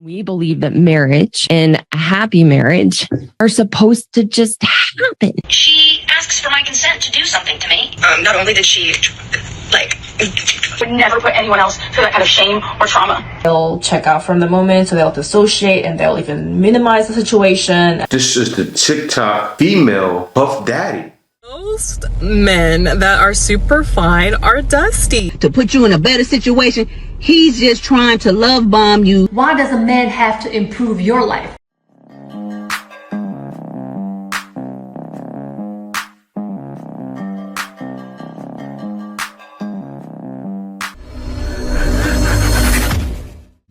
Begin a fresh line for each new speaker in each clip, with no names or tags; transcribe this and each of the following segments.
We believe that marriage and a happy marriage are supposed to just happen.
She asks for my consent to do something to me. Not only did she, would never put anyone else through that kind of shame or trauma.
They'll check out from the moment, so they'll dissociate and they'll even minimize the situation.
This is the TikTok female Puff Daddy.
Most men that are super fine are dusty.
To put you in a better situation, he's just trying to love bomb you.
Why does a man have to improve your life?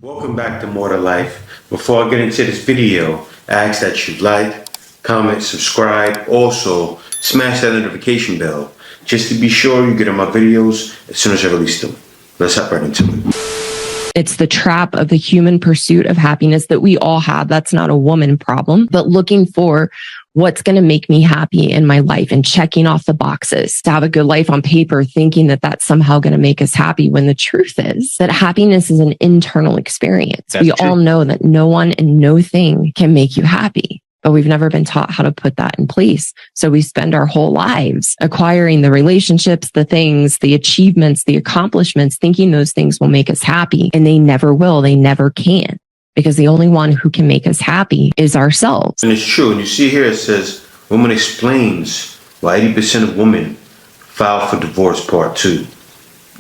Welcome back to More to Life. Before I get into this video, I ask that you like, comment, subscribe. Also, smash that notification bell just to be sure you get on my videos as soon as I release them. Let's hop right into it.
It's the trap of the human pursuit of happiness that we all have. That's not a woman problem, but looking for what's going to make me happy in my life and checking off the boxes to have a good life on paper, thinking that that's somehow going to make us happy, when the truth is that happiness is an internal experience. We all know that no one and no thing can make you happy, but we've never been taught how to put that in place. So we spend our whole lives acquiring the relationships, the things, the achievements, the accomplishments, thinking those things will make us happy, and they never will. They never can. Because the only one who can make us happy is ourselves.
And it's true. And you see here it says, woman explains why 80% of women file for divorce part 2.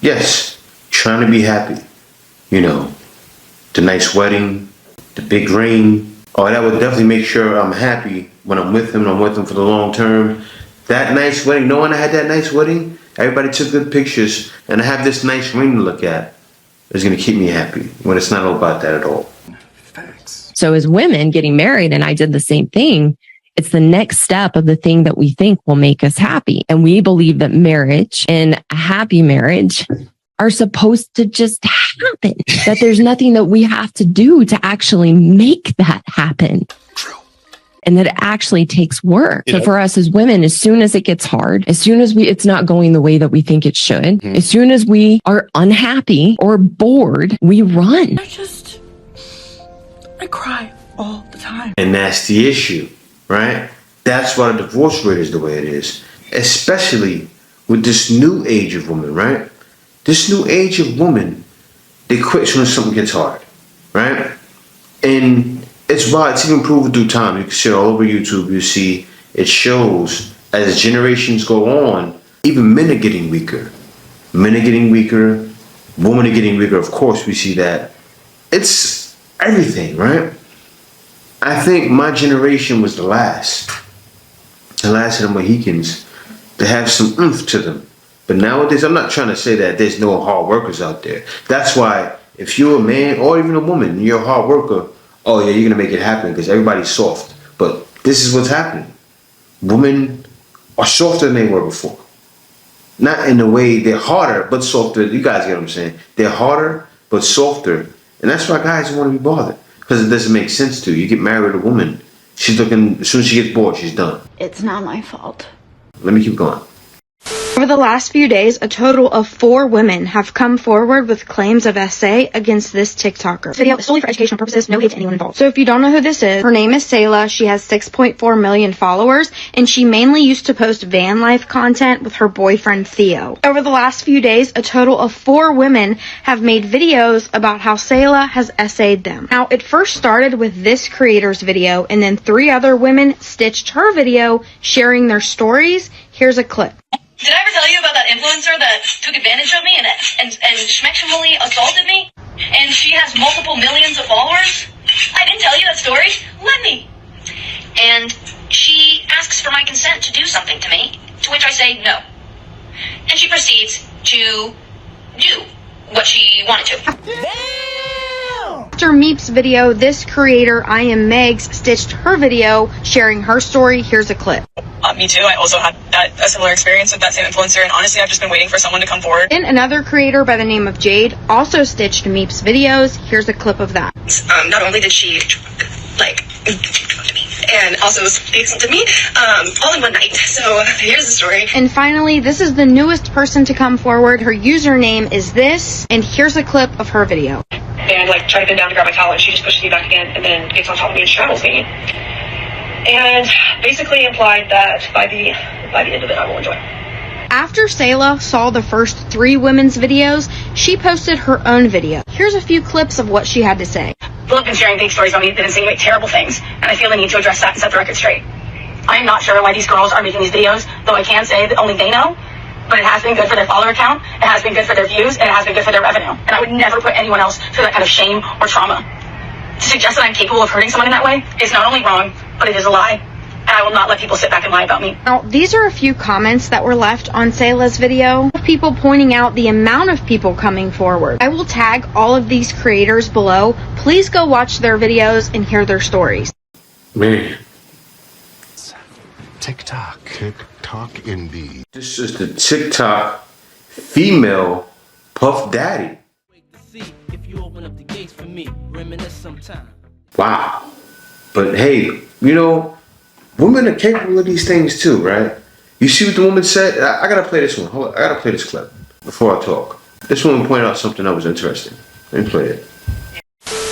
Yes, trying to be happy. You know, the nice wedding, the big ring. Oh, that would definitely make sure I'm happy when I'm with him. I'm with him for the long term. That nice wedding, knowing I had that nice wedding, everybody took good pictures, and I have this nice ring to look at, is going to keep me happy when it's not all about that at all.
So as women getting married, and I did the same thing, it's the next step of the thing that we think will make us happy. And we believe that marriage and a happy marriage are supposed to just happen, that there's nothing that we have to do to actually make that happen. And that it actually takes work. So for us as women, as soon as it gets hard, as soon as it's not going the way that we think it should, as soon as we are unhappy or bored, we run.
I cry all the time.
And that's the issue, right? That's why the divorce rate is the way it is. Especially with this new age of women, right? This new age of women, they quit as soon as something gets hard, right? And it's why it's even proven through time. You can see it all over YouTube. You see it shows as generations go on, even men are getting weaker. Men are getting weaker. Women are getting weaker. Of course, we see that. It's everything, right? I think my generation was the last of the Mohicans to have some oomph to them. But nowadays, I'm not trying to say that there's no hard workers out there. That's why if you're a man or even a woman, you're a hard worker, oh yeah, you're going to make it happen because everybody's soft. But this is what's happening. Women are softer than they were before. Not in a way they're harder, but softer. You guys get what I'm saying? They're harder, but softer. And that's why guys don't want to be bothered. Because it doesn't make sense to you. You get married to a woman, she's looking, as soon as she gets bored, she's done.
It's not my fault.
Let me keep going.
Over the last few days, a total of 4 women have come forward with claims of SA against this TikToker. This video is solely for educational purposes, no hate to anyone involved. So if you don't know who this is, her name is Sayla. She has 6.4 million followers, and she mainly used to post van life content with her boyfriend Theo. Over the last few days, a total of 4 women have made videos about how Sayla has SA'd them. Now, it first started with this creator's video, and then 3 other women stitched her video sharing their stories. Here's a clip.
Did I ever tell you about that influencer that took advantage of me and schmexually assaulted me? And she has multiple millions of followers? I didn't tell you that story. Let me. And she asks for my consent to do something to me, to which I say no. And she proceeds to do what she wanted to.
After Meep's video, this creator, I Am Megs, stitched her video sharing her story. Here's a clip.
Me too. I also had a similar experience with that same influencer, and honestly, I've just been waiting for someone to come forward.
And another creator by the name of Jade also stitched Meep's videos. Here's a clip of that.
Not only did she, and also speaks to me, all in one night. So here's the story.
And finally, this is the newest person to come forward. Her username is this, and here's a clip of her video.
and like try to bend down to grab my towel, and she just pushes me back again and then gets on top of me and straddles me. And basically implied that by the end of it, I will enjoy.
After Selah saw the first 3 women's videos, she posted her own video. Here's a few clips of what she had to say.
People have been sharing big stories on me that insinuate terrible things, and I feel the need to address that and set the record straight. I am not sure why these girls are making these videos, though I can say that only they know, but it has been good for their follower count, it has been good for their views, and it has been good for their revenue. And I would never put anyone else through that kind of shame or trauma. To suggest that I'm capable of hurting someone in that way is not only wrong, but it is a lie. And I will not let people sit back and lie about me.
Now, these are a few comments that were left on Selah's video. People pointing out the amount of people coming forward. I will tag all of these creators below. Please go watch their videos and hear their stories.
Man.
TikTok. TikTok indeed.
This is the TikTok female Puff Daddy. Wow. But hey, you know, women are capable of these things too, right? You see what the woman said? I gotta play this one. Hold on. I gotta play this clip before I talk. This woman pointed out something that was interesting. Let me play it.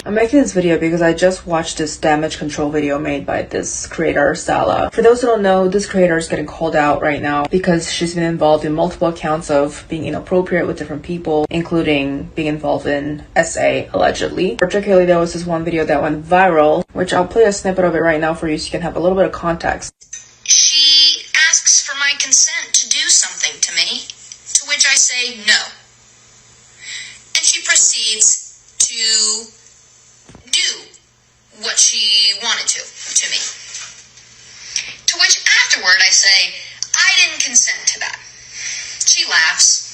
I'm making this video because I just watched this damage control video made by this creator, Selah. For those who don't know, this creator is getting called out right now because she's been involved in multiple accounts of being inappropriate with different people, including being involved in SA, allegedly. Particularly, there was this one video that went viral, which I'll play a snippet of it right now for you so you can have a little bit of context.
She asks for my consent to do something to me, to which I say no. And she proceeds to do what she wanted to me. To which afterward I say, I didn't consent to that. She laughs.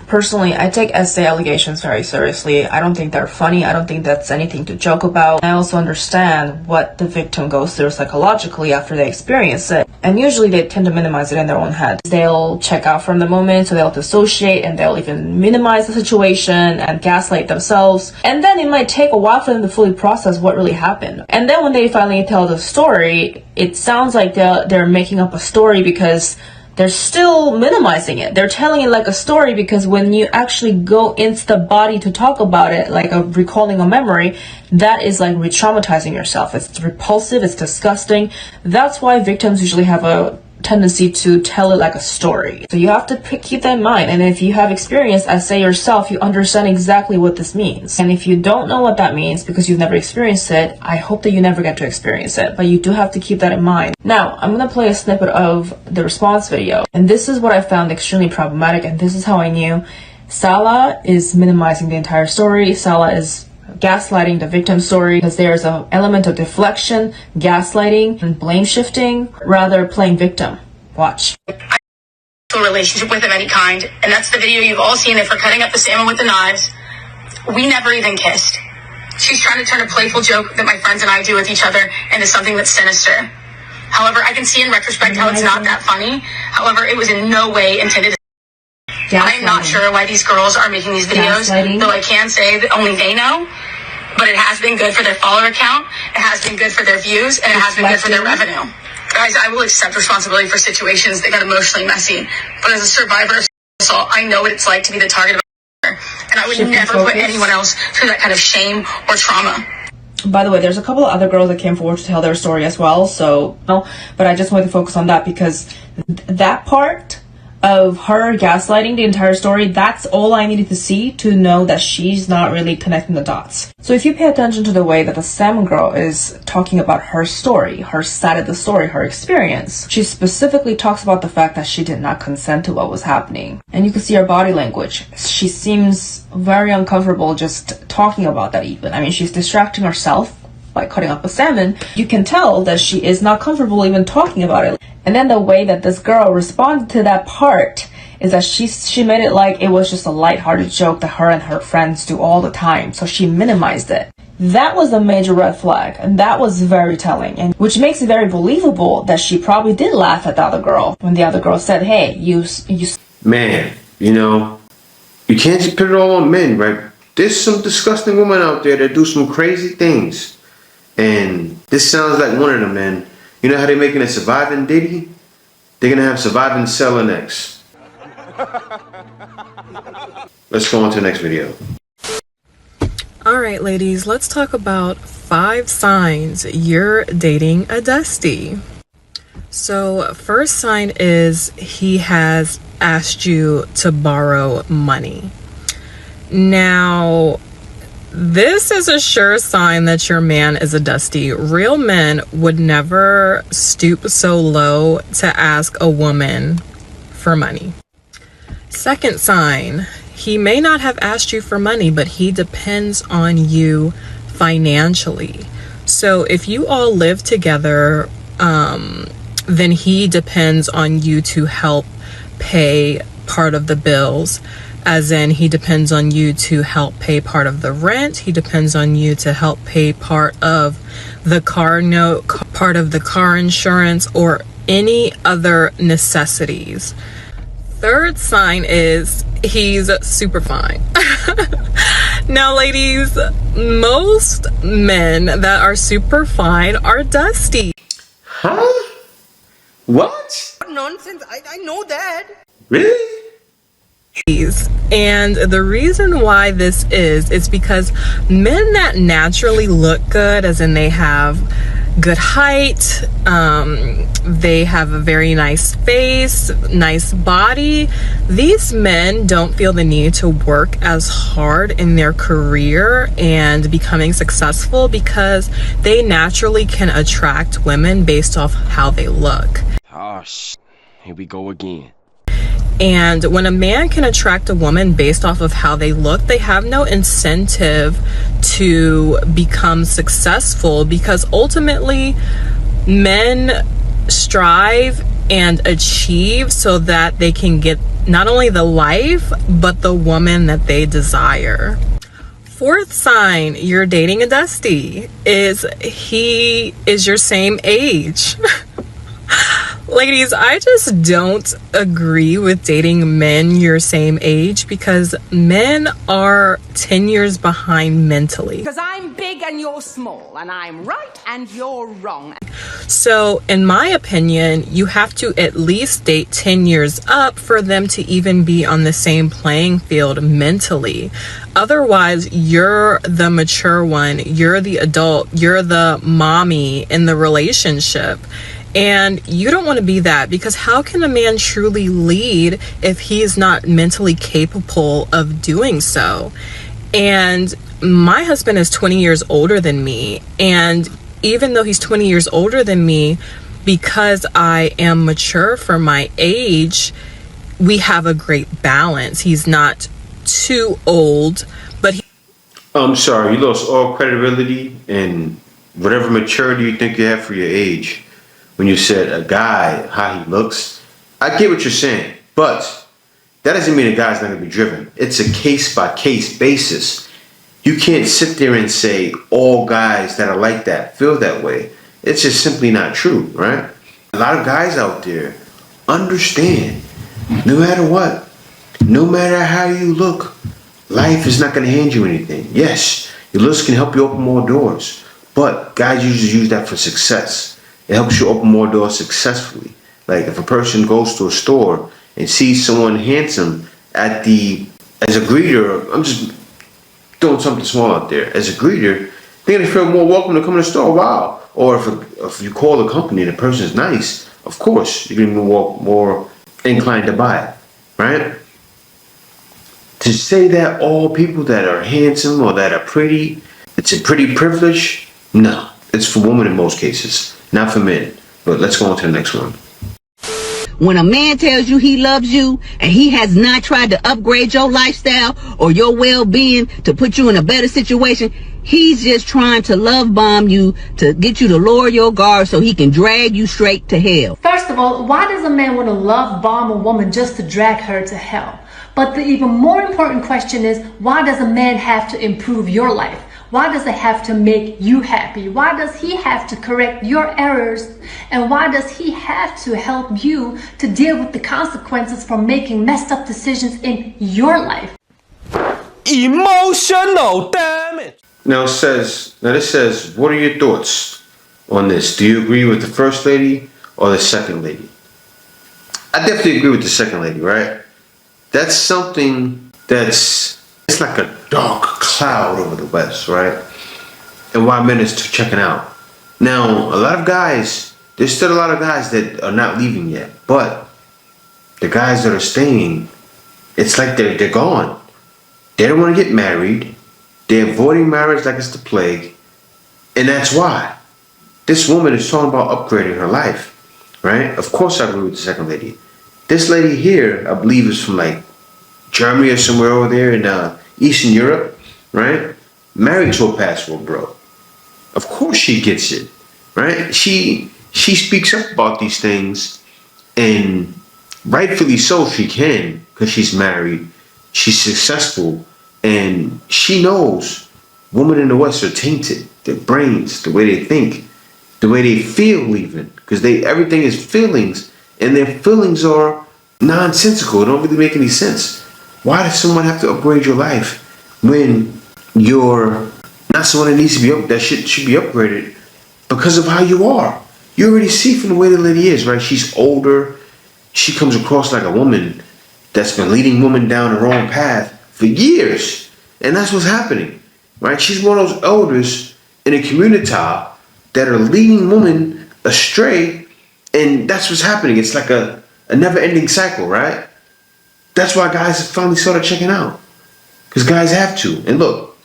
Personally, I take SA allegations very seriously. I don't think they're funny. I don't think that's anything to joke about. I also understand what the victim goes through psychologically after they experience it. And usually they tend to minimize it in their own head. They'll check out from the moment, so they'll dissociate, and they'll even minimize the situation and gaslight themselves. And then it might take a while for them to fully process what really happened. And then when they finally tell the story, it sounds like they're making up a story because they're still minimizing it. They're telling it like a story because when you actually go into the body to talk about it, like recalling a memory, that is like re-traumatizing yourself. It's repulsive, it's disgusting. That's why victims usually have a tendency to tell it like a story. So you have to keep that in mind. And if you have experience as say yourself, you understand exactly what this means. And if you don't know what that means because you've never experienced it, I hope that you never get to experience it. But you do have to keep that in mind. Now, I'm going to play a snippet of the response video. And this is what I found extremely problematic. And this is how I knew Selah is minimizing the entire story. Selah is gaslighting the victim story because there's an element of deflection, gaslighting, and blame shifting, rather playing victim. Watch.
I have a relationship with of any kind, and that's the video you've all seen of her cutting up the salmon with the knives. We never even kissed. She's trying to turn a playful joke that my friends and I do with each other into something that's sinister. However, I can see in retrospect how it's not that funny. However, it was in no way intended to. I'm not sure why these girls are making these videos, though I can say that only they know. But it has been good for their follower count, it has been good for their views, and it has been good for their revenue. Guys, I will accept responsibility for situations that got emotionally messy. But as a survivor of assault, I know what it's like to be the target of and I would never put anyone else through that kind of shame or trauma.
By the way, there's a couple of other girls that came forward to tell their story as well, so but I just wanted to focus on that because that part of her gaslighting the entire story, that's all I needed to see to know that she's not really connecting the dots. So if you pay attention to the way that the salmon girl is talking about her story, her side of the story, her experience, she specifically talks about the fact that she did not consent to what was happening. And you can see her body language. She seems very uncomfortable just talking about that even. I mean, she's distracting herself by cutting up a salmon. You can tell that she is not comfortable even talking about it. And then the way that this girl responded to that part is that she made it like it was just a lighthearted joke that her and her friends do all the time. So she minimized it. That was a major red flag, and that was very telling, and which makes it very believable that she probably did laugh at the other girl when the other girl said, "Hey, you."
Man, you know, you can't just put it all on men, right? There's some disgusting women out there that do some crazy things, and this sounds like one of them, man. You know how they're making a surviving Diddy? They're gonna have surviving Selah next. Let's go on to the next video.
All right, ladies, let's talk about 5 signs you're dating a dusty. So, first sign is he has asked you to borrow money. Now, this is a sure sign that your man is a dusty. Real men would never stoop so low to ask a woman for money. Second sign, he may not have asked you for money, but he depends on you financially. So if you all live together, then he depends on you to help pay part of the bills. As in, he depends on you to help pay part of the rent. He depends on you to help pay part of the car note, part of the car insurance, or any other necessities. Third sign is he's super fine. Now, ladies, most men that are super fine are dusty.
Huh? What?
Nonsense. I know that.
Really?
And the reason why this is because men that naturally look good, as in they have good height, they have a very nice face, nice body, these men don't feel the need to work as hard in their career and becoming successful because they naturally can attract women based off how they look.
Oh, here we go again.
And when a man can attract a woman based off of how they look, they have no incentive to become successful, because ultimately men strive and achieve so that they can get not only the life, but the woman that they desire. Fourth sign you're dating a dusty is he is your same age. Ladies, I just don't agree with dating men your same age, because men are 10 years behind mentally.
Because I'm big and you're small, and I'm right and you're wrong.
So, in my opinion, you have to at least date 10 years up for them to even be on the same playing field mentally. Otherwise, you're the mature one, you're the adult, you're the mommy in the relationship. And you don't want to be that, because how can a man truly lead if he's not mentally capable of doing so? And my husband is 20 years older than me. And even though he's 20 years older than me, because I am mature for my age, we have a great balance. He's not too old, but
I'm sorry, you lost all credibility and whatever maturity you think you have for your age when you said a guy, how he looks. I get what you're saying, but that doesn't mean a guy's not going to be driven. It's a case-by-case basis. You can't sit there and say all guys that are like that feel that way. It's just simply not true, right? A lot of guys out there understand, no matter what, no matter how you look, life is not going to hand you anything. Yes, your looks can help you open more doors, but guys usually use that for success. It helps you open more doors successfully. Like if a person goes to a store and sees someone handsome as a greeter, I'm just throwing something small out there, as a greeter, they're gonna feel more welcome to come to the store. Wow. Or if you call the company and the person is nice, of course you're gonna be more inclined to buy it, right? To say that all people that are handsome or that are pretty, it's a pretty privilege, no. It's for women in most cases, not for men. But let's go on to the next one.
When a man tells you he loves you and he has not tried to upgrade your lifestyle or your well-being to put you in a better situation, he's just trying to love bomb you to get you to lower your guard so he can drag you straight to hell.
First of all, why does a man want to love bomb a woman just to drag her to hell? But the even more important question is, why does a man have to improve your life? Why does it have to make you happy? Why does he have to correct your errors? And why does he have to help you to deal with the consequences from making messed up decisions in your life?
Emotional damage.
Now this says, what are your thoughts on this? Do you agree with the first lady or the second lady? I definitely agree with the second lady, right? That's something it's it's like a dark cloud over the West, right? And why men is checking out. Now, a lot of guys, there's still a lot of guys that are not leaving yet, but the guys that are staying, it's like they're gone. They don't want to get married. They're avoiding marriage like it's the plague. And that's why. This woman is talking about upgrading her life, right? Of course I agree with the second lady. This lady here, I believe, is from like Germany or somewhere over there in Eastern Europe, right? Married to a passport bro. Of course she gets it, right? She speaks up about these things, and rightfully so she can, because she's married, she's successful, and she knows women in the West are tainted. Their brains, the way they think, the way they feel even, because everything is feelings, and their feelings are nonsensical. It don't really make any sense. Why does someone have to upgrade your life when you're not someone that needs to be up, that should be upgraded because of how you are? You already see from the way the lady is, right? She's older. She comes across like a woman that's been leading women down the wrong path for years. And that's what's happening, right? She's one of those elders in a community that are leading women astray. And that's what's happening. It's like a never-ending cycle, right? That's why guys have finally started checking out. Because guys have to. And look,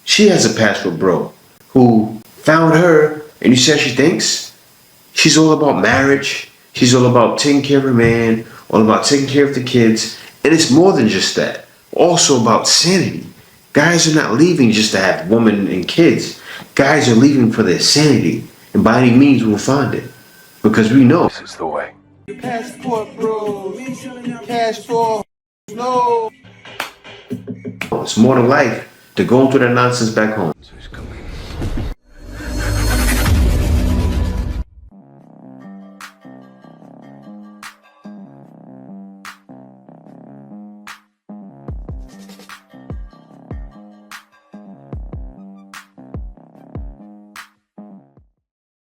she has a passport bro who found her, and you see how she thinks? She's all about marriage. She's all about taking care of her man, all about taking care of the kids. And it's more than just that. Also about sanity. Guys are not leaving just to have women and kids. Guys are leaving for their sanity. And by any means, we'll find it. Because we know this is the way.
Passport bro, passport, no.
It's more than life to go through that nonsense back home.